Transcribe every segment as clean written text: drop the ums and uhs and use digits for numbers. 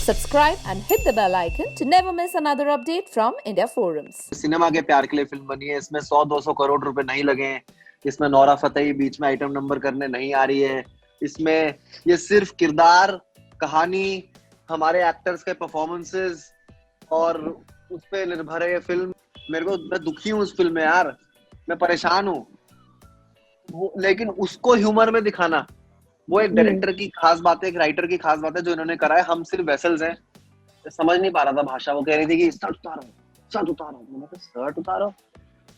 Subscribe and hit the bell icon to never miss another update from India Forums. Cinema के प्यार के लिए film बनी है। इसमें 100-200 करोड़ रुपए नहीं लगे हैं। इसमें नोरा फतेही बीच में आइटम नंबर करने नहीं आ रही है। इसमें ये सिर्फ किरदार, कहानी, हमारे एक्टर्स के परफॉर्मेंसेस और उस पे निर्भर है ये फिल्म। मैं दुखी हूँ उस फिल्म में यार, मैं परेशान हूँ। लेकिन उसको ह्यूमर में दिखाना, वो एक डायरेक्टर की खास बात है, एक राइटर की खास बात है जो इन्होंने करा है। हम सिर्फ वेसल्स हैं। समझ नहीं पा रहा था भाषा। वो कह रही थी कि शर्ट उतारो, शर्ट उतारो। मैंने कहा शर्ट उतारो,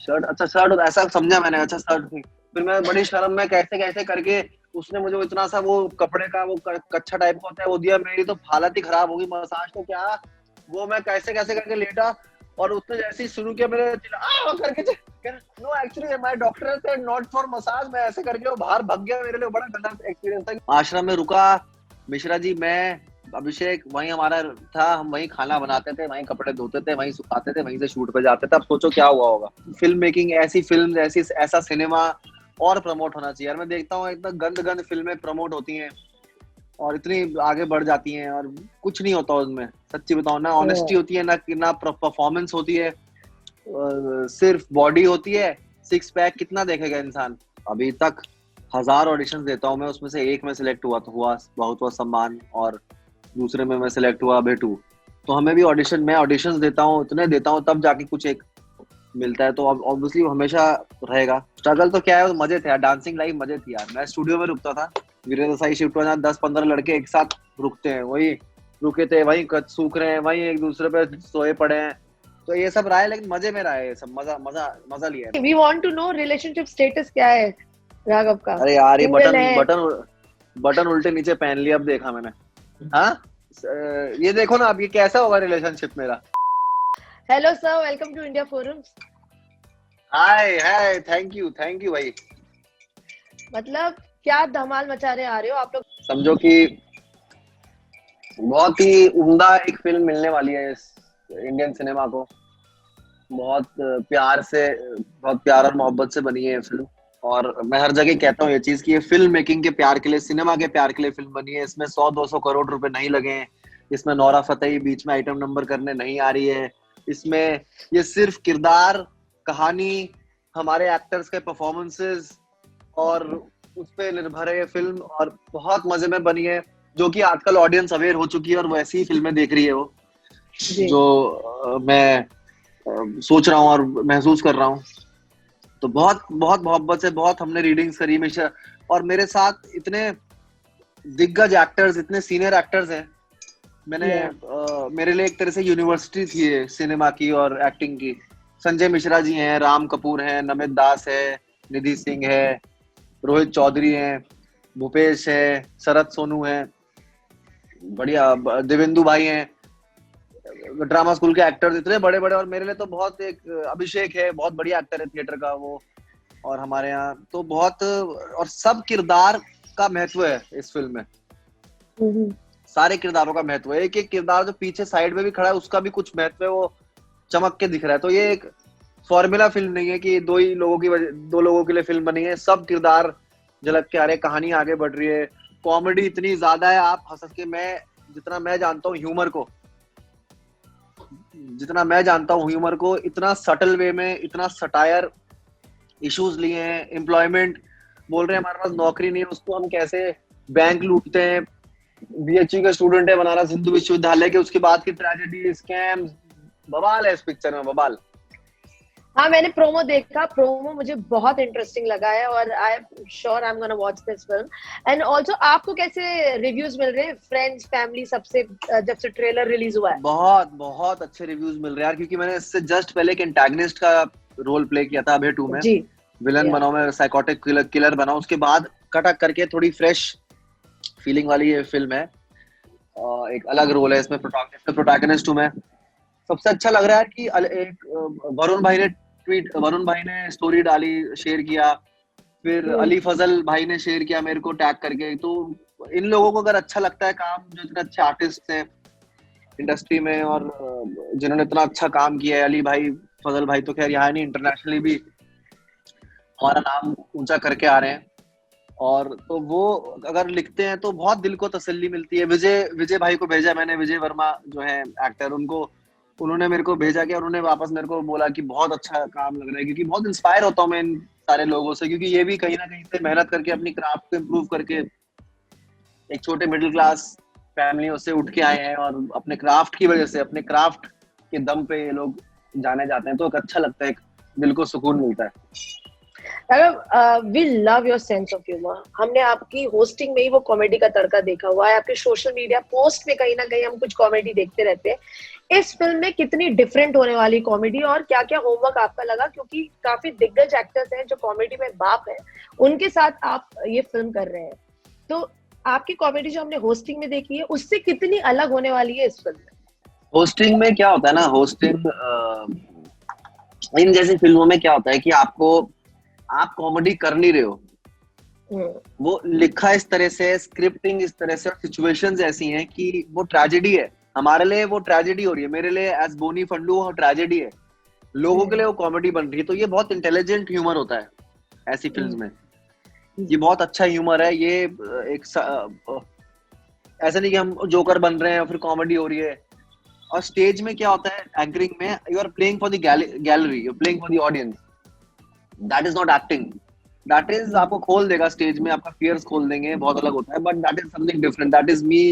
शर्ट, अच्छा शर्ट, ऐसा समझा मैंने। अच्छा शर्ट थी। फिर मैं बड़ी शर्म में कैसे कैसे करके उसने मुझे इतना सा वो कपड़े का वो कच्छा टाइप का होता है वो दिया। मेरी तो हालत ही खराब होगी। मसाज तो क्या, वो मैं कैसे कैसे करके लेटा और उसने जैसे ही शुरू किया मेरे करके no actually my doctor said not for massage. मैं ऐसे करके वो बाहर भाग गया। मेरे लिए बड़ा गलत एक्सपीरियंस था। आश्रम में रुका, मिश्रा जी, मैं, अभिषेक, वहीं हमारा था। हम वहीं खाना बनाते थे, वहीं कपड़े धोते थे, वहीं सुखाते थे, वहीं से शूट पे जाते थे। अब सोचो क्या हुआ होगा। फिल्म मेकिंग, ऐसी फिल्म, ऐसा सिनेमा और प्रमोट होना चाहिए यार। मैं देखता हूँ इतना गंद फिल्में प्रमोट होती हैं और इतनी आगे बढ़ जाती हैं और कुछ नहीं होता उसमें। सच्ची बताओ ना, ऑनेस्टी होती है ना परफॉर्मेंस होती है। सिर्फ बॉडी होती है, सिक्स पैक कितना देखेगा इंसान। अभी तक 1000 ऑडिशंस देता हूँ मैं, उसमें से एक में सिलेक्ट हुआ बहुत हुआ सम्मान, और दूसरे में मैं सिलेक्ट हुआ भेटू। तो हमें भी मैं ऑडिशंस देता हूँ, इतने देता हूँ तब जाके कुछ एक मिलता है। तो ऑब्वियसली हमेशा रहेगा स्ट्रगल। तो क्या है, मजे थे यार। डांसिंग लाइफ मजे थी यार। मैं स्टूडियो में रुकता था, वीरेंद्र साई शिफ्ट हुआ, 10-15 लड़के एक साथ रुकते हैं, वही रुके थे, वही सूख रहे हैं, वही एक दूसरे पे सोए पड़े हैं। तो ये सब रहा है, लेकिन मजे में रहा है ये सब। मजा लिया है। We want to know relationship status क्या है राघव का? अरे यार ये Single बटन उल्टे नीचे पहन लिया अब देखा मैंने। हाँ, ये देखो ना अब ये कैसा होगा रिलेशनशिप मेरा। Hello sir, welcome to India Forums. Hi, thank you भाई। मतलब क्या धमाल मचा रहे आ रहे हो आप लोग? समझो कि बहुत ही उम्दा एक फिल्म मिलने वाली है इस इंडियन सिनेमा को। बहुत प्यार और मोहब्बत से बनी है ये फिल्म। और मैं हर जगह कहता हूँ ये चीज कि ये फिल्म मेकिंग के प्यार के लिए, सिनेमा के प्यार के लिए फिल्म बनी है। इसमें 100-200 करोड़ रुपए नहीं लगे हैं। इसमें नोरा फतेही बीच में आइटम नंबर करने नहीं आ रही है। इसमें ये सिर्फ किरदार, कहानी, हमारे एक्टर्स के परफॉर्मेंसेस और उस पे निर्भर है ये फिल्म। और बहुत मजे में बनी है, जो कि आजकल ऑडियंस अवेयर हो चुकी है और वैसी ही फिल्में देख रही है वो, जो मैं सोच रहा हूँ और महसूस कर रहा हूँ। तो बहुत बहुत मोहब्बत से बहुत हमने रीडिंग्स करी हमेशा। और मेरे साथ इतने दिग्गज एक्टर्स, इतने सीनियर एक्टर्स हैं। मेरे लिए एक तरह से यूनिवर्सिटी थी ये सिनेमा की और एक्टिंग की। संजय मिश्रा जी हैं, राम कपूर हैं, नमित दास है, निधि सिंह है, रोहित चौधरी हैं, भूपेश है, शरद सोनू है, बढ़िया देवेंदु भाई हैं। ड्रामा स्कूल के एक्टर्स इतने बड़े बड़े। और मेरे लिए तो बहुत एक अभिषेक है, बहुत बढ़िया एक्टर है थिएटर का वो। और हमारे यहाँ तो बहुत, और सब किरदार का महत्व है इस फिल्म में। सारे किरदारों का महत्व है। एक एक किरदार जो पीछे साइड में भी खड़ा है उसका भी कुछ महत्व है, वो चमक के दिख रहा है। तो ये एक फॉर्मूला फिल्म नहीं है कि दो लोगों के लिए फिल्म बनी है। सब किरदार झलक के आ रहे, कहानी आगे बढ़ रही है, कॉमेडी इतनी ज्यादा है। आप हंस के, जितना मैं जानता हूँ ह्यूमर को इतना सटल वे में, इतना सटायर इश्यूज लिए हैं। एम्प्लॉयमेंट बोल रहे हैं, हमारे पास नौकरी नहीं है, उसको हम कैसे बैंक लूटते हैं। बीएचयू का स्टूडेंट है बनारस हिंदू विश्वविद्यालय के, उसके बाद की ट्रेजेडी, स्कैम्स, बवाल है इस पिक्चर में, बवाल। हाँ, मैंने प्रोमो देखा। प्रोमो मुझे बहुत इंटरेस्टिंग लगा है और I am sure I am gonna watch this film. And also आपको कैसे रिव्यूज मिल रहे हैं फ्रेंड्स, फैमिली, सबसे जब से ट्रेलर रिलीज हुआ है? बहुत बहुत अच्छे रिव्यूज मिल रहे हैं यार, क्योंकि मैंने इससे जस्ट पहले एक एंटागनिस्ट का रोल प्ले किया था भेटू में। विलन बना, मैं साइकोटिक किलर बना। उसके बाद कटक करके थोड़ी फ्रेश फीलिंग वाली ये फिल्म है। एक अलग रोल है इसमें, प्रोटैगनिस्ट हूं मैं। सबसे अच्छा लग रहा है कि एक वरुण भाई ने स्टोरी डाली, शेयर किया। फिर अली फजल भाई ने शेयर किया मेरे को टैग करके। तो इन लोगों को अगर अच्छा लगता है काम, जो इतने अच्छे आर्टिस्ट हैं इंडस्ट्री में और जिन्होंने इतना अच्छा काम किया है, अली भाई, फजल भाई तो खैर यहाँ नहीं, इंटरनेशनली भी हमारा नाम ऊंचा करके आ रहे हैं। और तो वो अगर लिखते हैं तो बहुत दिल को तसल्ली मिलती है। विजय विजय भाई को भेजा मैंने, विजय वर्मा जो है एक्टर, उन्होंने मेरे को भेजा कि, और उन्होंने वापस मेरे को बोला कि बहुत अच्छा काम लग रहा है, क्योंकि बहुत इंस्पायर होता हूँ मैं इन सारे लोगों से, क्योंकि ये भी कहीं ना कहीं से मेहनत करके अपनी क्राफ्ट को इम्प्रूव करके एक छोटे मिडिल क्लास फैमिलियों से उठ के आए हैं, और अपने क्राफ्ट की वजह से, अपने क्राफ्ट के दम पे ये लोग जाने जाते हैं, तो एक अच्छा लगता है, एक दिल को सुकून मिलता है। We love your sense of humour. हमने आपकी होस्टिंग में ही वो कॉमेडी का तड़का देखा हुआ है, आपके सोशल मीडिया पोस्ट में कहीं ना कहीं हम कुछ कॉमेडी देखते रहते हैं। इस फिल्म में कितनी डिफरेंट होने वाली कॉमेडी, और क्या क्या होमवर्क आपका लगा, क्योंकि काफी दिग्गज एक्टर्स हैं जो कॉमेडी में बाप है, उनके साथ आप ये फिल्म कर रहे हैं, तो आपकी कॉमेडी जो हमने होस्टिंग में देखी है उससे कितनी अलग होने वाली है इस फिल्म में? होस्टिंग में क्या होता है ना, होस्टिंग इन जैसी फिल्मों में क्या होता है कि आप कॉमेडी कर नहीं रहे हो, वो लिखा इस तरह से, स्क्रिप्टिंग इस तरह से, सिचुएशंस ऐसी हैं कि वो ट्रेजेडी है। हमारे लिए वो ट्रेजेडी हो रही है, मेरे लिए एज बोनी फंडू वो ट्रेजेडी है, लोगों के लिए वो कॉमेडी बन रही है। तो ये बहुत इंटेलिजेंट ह्यूमर होता है ऐसी फिल्म में, ये बहुत अच्छा ह्यूमर है। ये ऐसा नहीं कि हम जोकर बन रहे हैं और फिर कॉमेडी हो रही है। और स्टेज में क्या होता है, एंकरिंग में you are playing for the gallery, you are playing for the audience, that is not acting, that is आपको खोल देगा स्टेज में, आपका फियर्स खोल देंगे, बहुत अलग होता है, but that is something different. That is me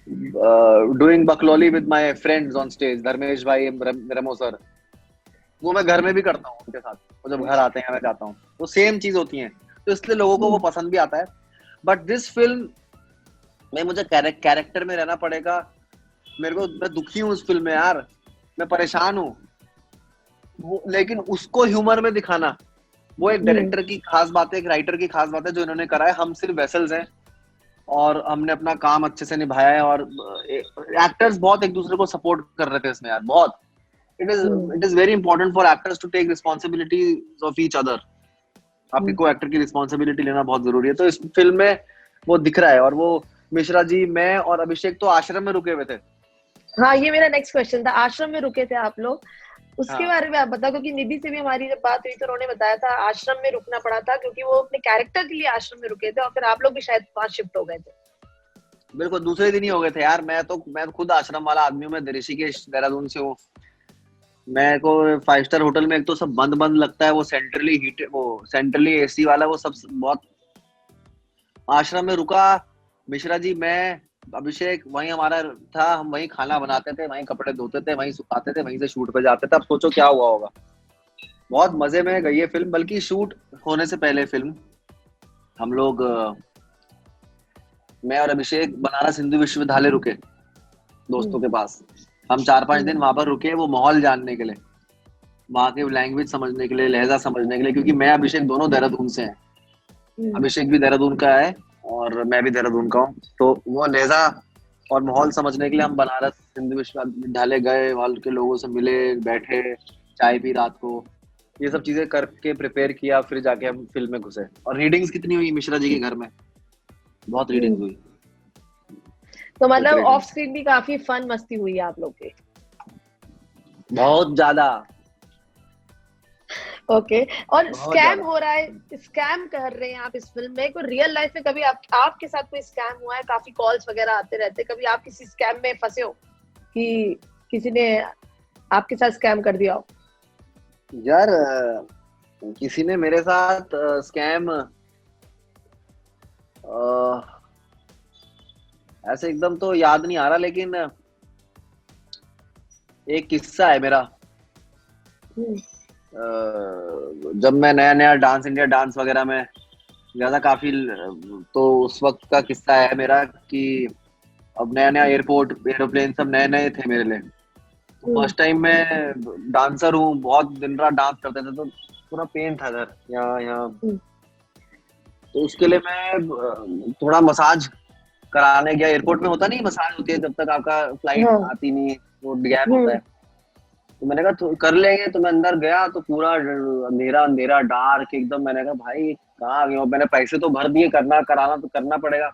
doing बकलौली with my friends on stage, Dharmesh भाई, रेमो सर, वो मैं घर में भी करता हूँ उनके साथ, वो जब घर आते हैं मैं जाता हूँ, वो सेम चीज होती है, तो इसलिए लोगों को वो पसंद भी आता है। बट दिस फिल्म में मुझे कैरेक्टर में रहना पड़ेगा, मैं दुखी हूँ उस फिल्म में यार, मैं परेशान हूँ, लेकिन उसको ह्यूमर में दिखाना, वो एक डायरेक्टर की खास बात है, एक राइटर की खास बात है जो इन्होंने करा है। हम सिर्फ वेसल्स हैं और हमने अपना काम अच्छे से निभाया है, और एक्टर्स बहुत एक दूसरे को सपोर्ट कर रहे थे इसमें यार, बहुत। It is very important for actors to take responsibilities of each other. आपके को एक्टर की रिस्पॉन्सिबिलिटी लेना बहुत जरूरी है, तो इस फिल्म में वो दिख रहा है। और वो मिश्रा जी, मैं और अभिषेक तो आश्रम में रुके हुए थे। हाँ, ये मेरा नेक्स्ट क्वेश्चन था, आश्रम में रुके थे आप लोग, उसके हाँ। बारे में आप बताओ, क्योंकि निधि से भी हमारी जब बात हुई तो उन्होंने बताया था आश्रम में रुकना पड़ा था क्योंकि वो अपने कैरेक्टर के लिए आश्रम में रुके थे, और फिर आप लोग भी शायद वहां शिफ्ट हो गए थे। बिल्कुल, दूसरे दिन ही हो गए थे यार। मैं खुद आश्रम वाला आदमी हूँ, मैं ऋषिकेश देहरादून से हूँ। मेरे को 5 स्टार होटल में एक तो सब बंद बंद लगता है, वो सेंट्रली हीट, वो सेंट्रली एसी वाला, वो सब बहुत। आश्रम में रुका, मिश्रा जी, मैं, अभिषेक, वहीं हमारा था, हम वहीं खाना बनाते थे, वहीं कपड़े धोते थे, वहीं सुखाते थे, वहीं से शूट पे जाते थे। अब सोचो क्या हुआ होगा। बहुत मजे में गई है फिल्म। बल्कि शूट होने से पहले फिल्म हम लोग, मैं और अभिषेक बनारस हिंदू विश्वविद्यालय रुके दोस्तों के पास। हम 4-5 दिन वहां पर रुके, वो माहौल जानने के लिए, वहां के लैंग्वेज समझने के लिए, लहजा समझने के लिए, क्योंकि मैं अभिषेक दोनों देहरादून से हैं। अभिषेक भी देहरादून का है और मैं भी देहरादून का हूँ, तो वो लहजा और माहौल समझने के लिए हम बनारस हिंदू विश्वविद्यालय गए, वहां के लोगों से मिले, बैठे, चाय पी रात को, ये सब चीजें करके प्रिपेयर किया, फिर जाके हम फिल्म में घुसे। और रीडिंग्स कितनी हुई मिश्रा जी के घर में, बहुत रीडिंग्स हुई। तो मतलब ऑफ स्क्रीन भी काफी फन मस्ती हुई है आप लोग की? बहुत ज्यादा। ओके। और बहुत स्कैम ज्यादा। हो रहा है, स्कैम कर रहे हैं आप इस फिल्म में, कोई रियल लाइफ में कभी आपके साथ कोई स्कैम हुआ है? काफी कॉल्स वगैरह आते रहते हैं, कभी आप किसी स्कैम में फंसे हो कि किसी ने आपके साथ स्कैम कर दिया हो? यार किसी ने मेरे साथ स्कैम ऐसे एकदम तो याद नहीं आ रहा, लेकिन एक किस्सा है मेरा। जब मैं नया नया डांस इंडिया डांस वगैरह में ज्यादा काफी, तो उस वक्त का किस्सा है मेरा कि अब नया नया एरोप्लेन सब नए नए थे मेरे लिए। फर्स्ट टाइम मैं डांसर हूँ, बहुत दिन रात डांस करते थे, तो पूरा पेन था इधर, यहाँ। तो उसके लिए मैं थोड़ा मसाज कराने गया। एयरपोर्ट में होता नहीं, मसाज होती है जब तक आपका फ्लाइट आती नहीं, वो गैप होता है। तो मैंने कहा कर लेंगे, तो मैं अंदर गया तो पूरा अंधेरा अंधेरा डार्क एकदम। मैंने कहा भाई कहाँ आ गया, मैंने पैसे तो भर दिए, कराना तो करना पड़ेगा।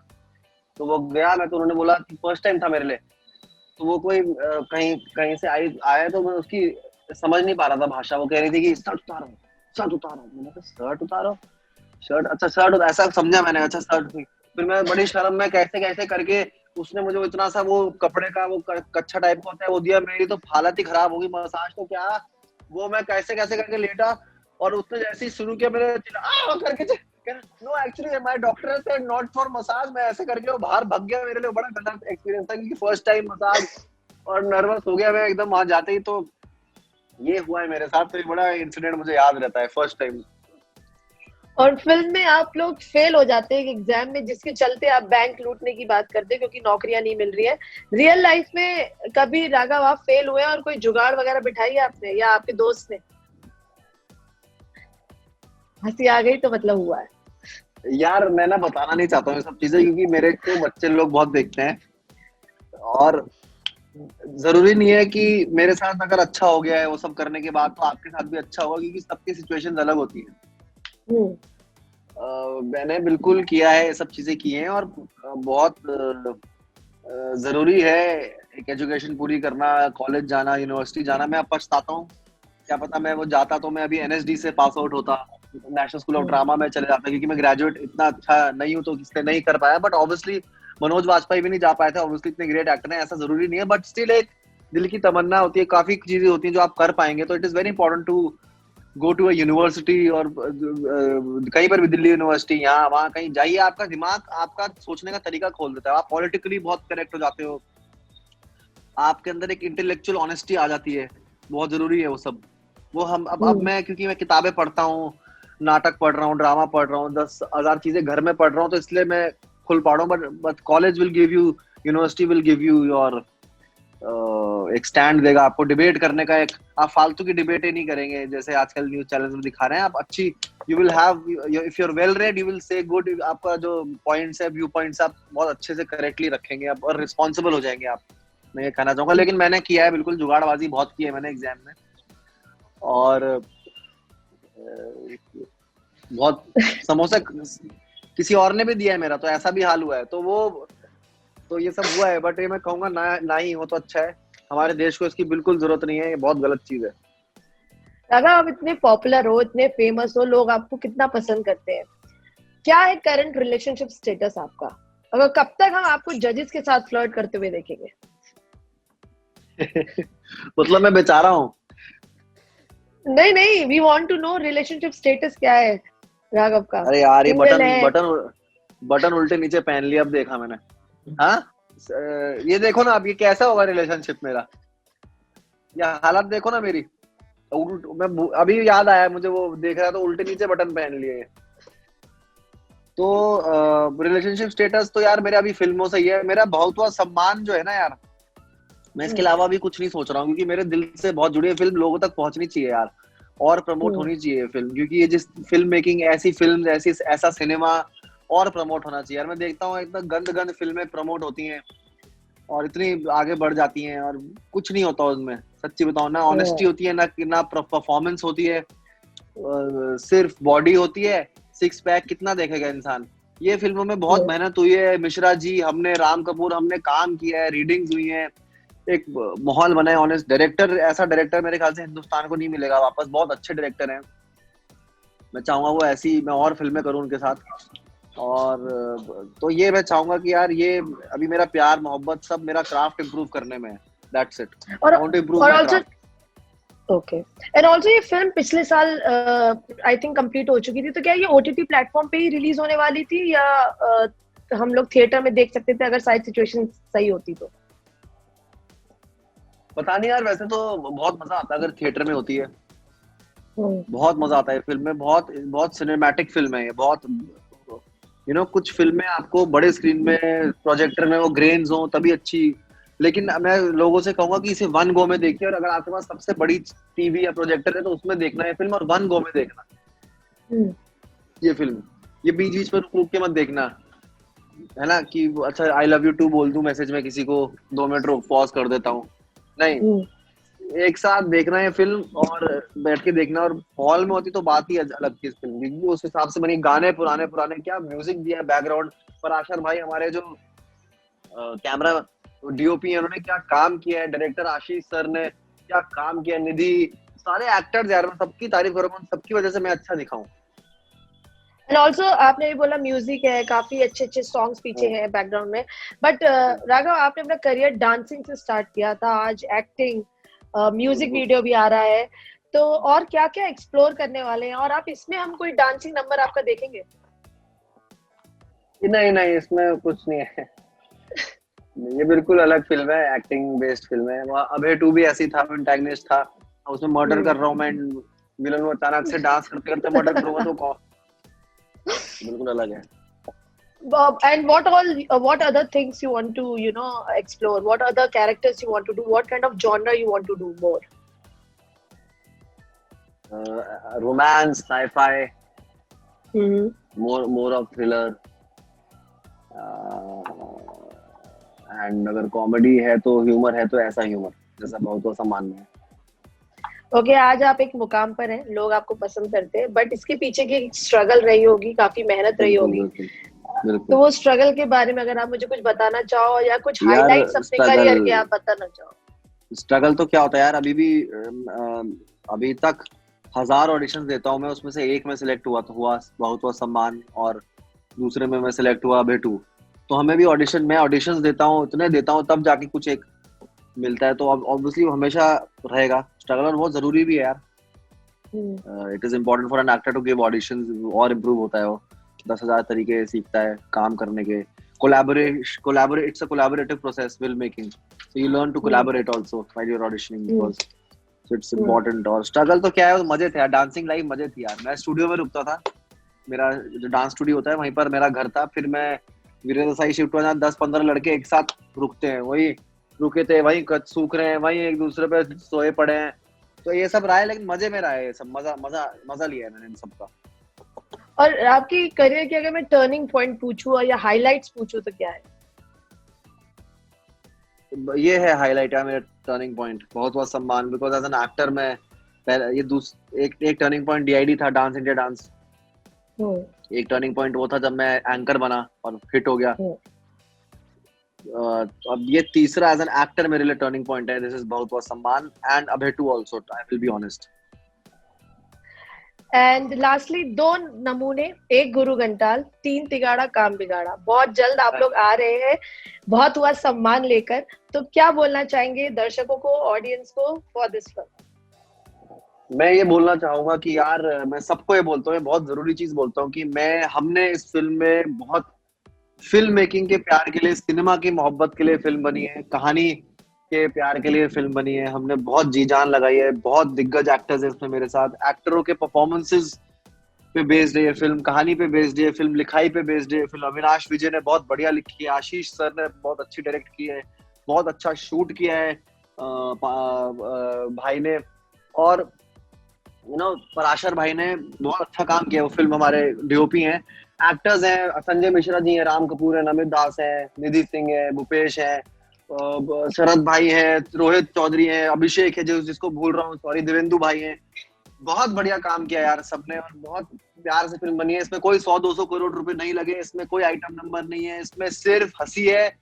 तो वो गया मैं, तो उन्होंने बोला कि फर्स्ट टाइम था मेरे लिए, तो वो कोई कहीं कहीं से आया, तो मैं उसकी समझ नहीं पा रहा था भाषा। वो कह रही थी कि शर्ट उतारो, शर्ट उतारो। मैंने कहा शर्ट उतारो? शर्ट, अच्छा शर्ट ऐसा समझा मैंने, अच्छा शर्ट थी। फिर मैं बड़ी शर्म में कैसे कैसे करके उसने मुझे वो इतना सा वो कपड़े का वो कच्छा टाइप का होता है वो दिया, मेरी तो हालत ही खराब होगी, मसाज तो क्या, वो मैं कैसे कैसे करके लेटा, और उसने जैसे ही शुरू किया मेरे करके, no actually my doctor said not for massage, मैं ऐसे करके वो बाहर भाग गया। मेरे लिए बड़ा गलत एक्सपीरियंस था क्योंकि फर्स्ट टाइम मसाज, और नर्वस हो गया मैं एकदम वहां जाते ही। तो ये हुआ है मेरे साथ, तो ये बड़ा इंसिडेंट मुझे याद रहता है फर्स्ट टाइम। और फिल्म में आप लोग फेल हो जाते हैं एग्जाम में, जिसके चलते आप बैंक लूटने की बात करते हैं क्योंकि नौकरियां नहीं मिल रही है। रियल लाइफ में कभी राघव आप फेल हुए और कोई जुगाड़ वगैरह बिठाई है आपने या आपके दोस्त ने? हंसी आ गई तो मतलब हुआ है। यार मैं ना बताना नहीं चाहता हूँ ये सब चीजें, क्योंकि मेरे को बच्चे लोग बहुत देखते हैं, और जरूरी नहीं है कि मेरे साथ अगर अच्छा हो गया है वो सब करने के बाद तो आपके साथ भी अच्छा होगा, क्योंकि सबकी सिचुएशंस अलग होती है। हम्म। मैंने बिल्कुल किया है, ये सब चीजें की हैं, और बहुत जरूरी है एक एजुकेशन पूरी करना, कॉलेज जाना, यूनिवर्सिटी जाना। मैं अब पछताता हूँ, क्या पता मैं वो जाता तो मैं अभी एनएसडी से पास आउट होता, नेशनल स्कूल ऑफ ड्रामा में चले जाता, क्योंकि मैं ग्रेजुएट इतना अच्छा नहीं हूँ तो इसलिए नहीं कर पाया। बट ऑब्वियसली मनोज वाजपेयी भी नहीं जा पाए थे, ऑब्वियसली इतने ग्रेट एक्टर हैं, ऐसा जरूरी नहीं है, बट स्टिल एक दिल की तमन्ना होती है, काफी चीजें होती हैं जो आप कर पाएंगे। तो it is very important to go to a university, और कहीं पर भी, दिल्ली यूनिवर्सिटी, यहाँ वहाँ कहीं जाइए, आपका दिमाग, आपका सोचने का तरीका खोल देता है, आप पॉलिटिकली बहुत कनेक्ट हो जाते हो, आपके अंदर एक इंटेलेक्चुअल ऑनेस्टी आ जाती है, बहुत जरूरी है वो सब। वो हम अब मैं, क्योंकि मैं किताबें पढ़ता हूँ, नाटक पढ़ रहा हूँ, ड्रामा पढ़ रहा हूँ, 10,000 चीजें घर में पढ़ रहा हूँ, तो इसलिए मैं खुल पा रहा हूँ। But college will give you, university will give you your एक स्टैंड देगा आपको डिबेट करने का, एक आप फालतू की डिबेट ही नहीं करेंगे जैसे आजकल न्यूज चैनल में दिखा रहे हैं। आप अच्छी, you will have, if you are well read you will say good, आपका जो पॉइंट्स है, व्यू पॉइंट्स आप बहुत अच्छे से करेक्टली रखेंगे आप, और रिस्पॉन्सिबल हो जाएंगे आप, मैं ये कहना चाहूंगा। लेकिन मैंने किया है बिल्कुल, जुगाड़बाजी बहुत की है मैंने एग्जाम में, और बहुत समोसा किसी और ने भी दिया है मेरा, तो ऐसा भी हाल हुआ है। तो वो, तो ये सब हुआ है, बट ये मैं कहूंगा ना, ना ही हो तो अच्छा है, हमारे देश को इसकी बिल्कुल जरूरत नहीं है, ये बहुत गलत चीज है। अगर आप इतने पॉपुलर हो, इतने फेमस हो, लोग आपको कितना पसंद करते हैं, क्या है करंट रिलेशनशिप स्टेटस आपका? अगर कब तक हम आपको जजेस के साथ फ्लर्ट करते हुए देखेंगे? मतलब मैं बेचारा हूँ? नहीं नहीं, we want to know relationship status क्या है राघव का। अरे यार ये सिंगल बटन है? बटन उल्टे नीचे पहन लिया, अब देखा मैंने। हाँ, ये देखो ना अब, ये कैसा होगा रिलेशनशिप मेरा, या हालत देखो ना मेरी। मैं अभी याद आया मुझे, वो देख रहा तो उल्टे नीचे बटन पहन लिए। तो रिलेशनशिप स्टेटस तो यार मेरा अभी फिल्मों से ही है, मेरा बहुतवा सम्मान जो है ना यार, मैं इसके अलावा भी कुछ नहीं सोच रहा हूँ, क्योंकि मेरे दिल से बहुत जुड़ी है फिल्म, लोगों तक पहुंचनी चाहिए यार, और प्रमोट होनी चाहिए फिल्म, क्योंकि ये जिस फिल्म मेकिंग, ऐसी फिल्म, ऐसा सिनेमा और प्रमोट होना चाहिए यार। मैं देखता हूँ इतना गंद गंद फिल्में प्रमोट होती हैं और इतनी आगे बढ़ जाती हैं, और कुछ नहीं होता उसमें, सच्ची बताओ ना, ऑनेस्टी होती है ना परफॉर्मेंस होती है, सिर्फ बॉडी होती है, सिक्स पैक कितना देखेगा इंसान। ये फिल्मों में बहुत मेहनत हुई है, मिश्रा जी, हमने, राम कपूर, हमने काम किया है, रीडिंग्स हुई है, एक माहौल बना है, ऑनेस्ट डायरेक्टर, ऐसा डायरेक्टर मेरे ख्याल से हिंदुस्तान को नहीं मिलेगा वापस, बहुत अच्छे डायरेक्टर हैं, मैं चाहूंगा वो ऐसी मैं और फिल्में करूं उनके साथ। और तो ये मैं चाहूंगा कि यार ये अभी मेरा प्यार मोहब्बत सब मेरा क्राफ्ट इम्प्रूव करने में है, that's it, I want to improve my craft. Okay. And also ये फिल्म पिछले साल आई थिंक कंप्लीट हो चुकी थी, तो क्या ये ओटीटी प्लेटफॉर्म पे ही रिलीज होने वाली थी या हम लोग थिएटर में देख सकते थे अगर सारी सिचुएशन सही होती तो? पता नहीं यार, वैसे तो बहुत मजा आता है अगर थिएटर में होती है, बहुत मजा आता है फिल्म में, बहुत बहुत सिनेमैटिक फिल्म है ये, बहुत कुछ फिल्में आपको बड़े स्क्रीन में, प्रोजेक्टर में वो ग्रेन्स हो तभी अच्छी, लेकिन मैं लोगों से कहूंगा कि इसे वन गो में देखिए, और अगर आपके पास सबसे बड़ी टीवी या प्रोजेक्टर है तो उसमें देखना है फिल्म, और वन गो में देखना ये फिल्म, ये बीच बीच में रुक रुक के मत देखना, है ना, कि अच्छा आई लव यू टू बोल दूं मैसेज में किसी को, 2 मिनट रोक पॉज कर देता हूँ, नहीं, एक साथ देखना है फिल्म, और बैठ के देखना, और हॉल में होती तो बात ही अलग थी इस फिल्म की, उस हिसाब से बनी, गाने पुराने पुराने, क्या म्यूजिक दिया, बैकग्राउंड पर आशर भाई हमारे जो कैमरा डीओपी है, उन्होंने क्या काम किया है, डायरेक्टर आशीष सर ने क्या काम किया, निधि, सारे एक्टर्स यार, मैं सबकी तारीफ करूंगा, सबकी वजह से मैं अच्छा दिखाऊं। एंड ऑल्सो आपने भी बोला म्यूजिक है, काफी अच्छे अच्छे सॉन्ग्स पीछे हैं बैकग्राउंड में, बट राघव आपने अपना करियर डांसिंग से स्टार्ट किया था, आज एक्टिंग, म्यूजिक वीडियो भी आ रहा है, तो और क्या क्या एक्सप्लोर करने वाले हैं, और आप इसमें हम कोई डांसिंग नंबर आपका देखेंगे? नहीं नहीं, इसमें कुछ नहीं है। ये बिल्कुल अलग फिल्म है, एक्टिंग बेस्ड फिल्म है। वहाँ अभय 2 भी ऐसी था, एंटागनिस्ट था, उसमें मर्डर कर रहा हूँ मैं, विलन वो अचानक से डांस करते करते मर्डर करूंगा, तो कौन, बिल्कुल अलग है। And what other things you want to, you know, explore? What other characters you want to do? What kind of genre you want to do more? Romance, sci-fi, Mm-hmm. more of thriller. And अगर comedy है तो humour है, तो ऐसा humour जैसा बहुत वो सम्मान है। ओके, आज आप एक मुकाम पर हैं, लोग आपको पसंद करते हैं, बट इसके पीछे की स्ट्रगल रही होगी, काफी मेहनत रही होगी, तो वो स्ट्रगल के बारे में अगर आप मुझे कुछ बताना चाहो, या कुछ हाइलाइट्स अपने करियर के आप बताना चाहो। स्ट्रगल तो क्या होता है यार, अभी तक 1000 ऑडिशंस देता हूँ मैं, उसमें से एक में सिलेक्ट हुआ बहुत हुआ सम्मान, और दूसरे में मैं सिलेक्ट हुआ अभय 2। तो हमें भी मैं ऑडिशंस देता हूँ, इतने देता हूँ, तब जाके कुछ एक मिलता है, तो ऑब्वियसली हमेशा रहेगा स्ट्रगल, और बहुत जरूरी भी है यार। It is important for an actor to give auditions, और इम्प्रूव होता है वो, 10,000 तरीके सीखता है काम करने के। It's a collaborative process, film making, so you learn to collaborate also while you're auditioning, because so it's important। और स्ट्रगल तो क्या है, मजे थे यार, डांसिंग लाइफ मजे थी यार। मैं स्टूडियो में रुकता था, मेरा जो डांस स्टूडियो होता है वहीं पर मेरा घर था, फिर मैं वीरेंद्र साई शिफ्ट हुआ, 10-15 लड़के एक साथ रुकते हैं, वही रुके थे, वही सूख रहे हैं, वही एक दूसरे पे सोए पड़े हैं, तो ये सब रहा है, लेकिन मजे में रहा है ये सब, मजा लिया है मैंने इन सब का। और आपकी करियर की अगर मैं टर्निंग पॉइंट पूछूं या हाइलाइट्स पूछूं तो क्या है? ये है हाईलाइट है मेरा टर्निंग पॉइंट, बहुत सम्मान, बिकॉज एज एन एक्टर मैं एक टर्निंग पॉइंट डीआईडी था, डांस इंडिया डांस। एक टर्निंग पॉइंट वो था जब मैं एंकर बना और हिट हो गया। अब ये तीसरा एज एन एक्टर मेरे लिए टर्निंग पॉइंट है। दिस इज बहुत सम्मान, and Abhay 2 also, I will be honest. And lastly 2 नमूने, 1 गुरु घंटाल, 3 तिगाड़ा काम बिगाड़ा। बहुत जल्द आप लोग आ रहे हैं, बहुत हुआ सम्मान लेकर, तो क्या बोलना चाहेंगे दर्शकों को, ऑडियंस को फॉर दिस फिल्म? मैं ये बोलना चाहूंगा कि यार, मैं सबको ये बोलता हूँ, बहुत जरूरी चीज बोलता हूँ, कि हमने इस फिल्म में बहुत फिल्म मेकिंग के प्यार के लिए, सिनेमा की मोहब्बत के लिए फिल्म बनी है, कहानी के प्यार के लिए फिल्म बनी है। हमने बहुत जी जान लगाई है, बहुत दिग्गज एक्टर्स हैं इसमें मेरे साथ, एक्टरों के परफॉर्मेंसेस पे बेस्ड है ये फिल्म, कहानी पे बेस्ड है ये फिल्म, लिखाई पे बेस्ड है ये फिल्म। अविनाश विजय ने बहुत बढ़िया लिखी है, आशीष सर ने बहुत अच्छी डायरेक्ट की है, बहुत अच्छा शूट किया है भाई ने, और पराशर भाई ने बहुत अच्छा काम किया। वो फिल्म हमारे डीओपी हैं, एक्टर्स हैं, संजय मिश्रा जी हैं, राम कपूर है, नमित दास है, निधि सिंह है, भूपेश है, शरद भाई है, रोहित चौधरी है, अभिषेक है, जिसको भूल रहा हूँ, सॉरी, देवेंदु भाई हैं। बहुत बढ़िया काम किया यार सबने, और बहुत प्यार से फिल्म बनी है। इसमें कोई 100-200 करोड़ रुपए नहीं लगे, इसमें कोई आइटम नंबर नहीं है, इसमें सिर्फ हंसी है,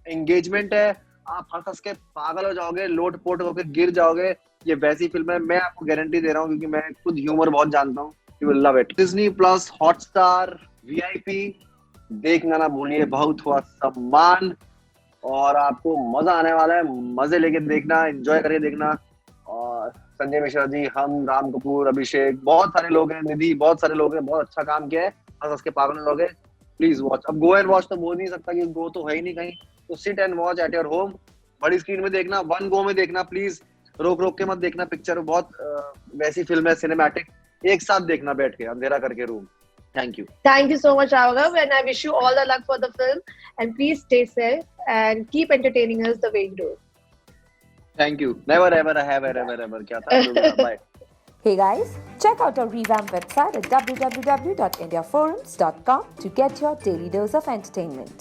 एंगेजमेंट है, आप हंस के पागल हो जाओगे, लोट पोट होकर गिर जाओगे। ये वैसी फिल्म है, मैं आपको गारंटी दे रहा हूँ, क्योंकि मैं खुद ह्यूमर बहुत जानता हूँ। You will love it. Disney plus, Hotstar, VIP देखना ना भूलिए, बहुत हुआ सम्मान, और आपको मजा आने वाला है, मजे लेके देखना, एंजॉय करके देखना। और संजय मिश्रा जी, हम, राम कपूर, अभिषेक, बहुत सारे लोग हैं, निधि, बहुत सारे लोग हैं, बहुत अच्छा काम किया है, हंस के पागल हो गए। Please watch. अब गो एंड वॉच तो बोल नहीं सकता कि गो तो है ही नहीं कहीं, तो sit and watch at your home, बड़ी स्क्रीन में देखना, 1 गो में देखना, प्लीज रोक के मत देखना पिक्चर। बहुत वैसी फिल्म है, सिनेमैटिक, एक साथ देखना बैठ के, अंधेरा करके room. Thank you. Thank you so much, Raghav, and I wish you all the luck for the film. And please stay safe and keep entertaining us the way you do. Thank you. Never ever have ever. क्या था? Bye. Hey guys, check out our revamped website at www.indiaforums.com to get your daily dose of entertainment.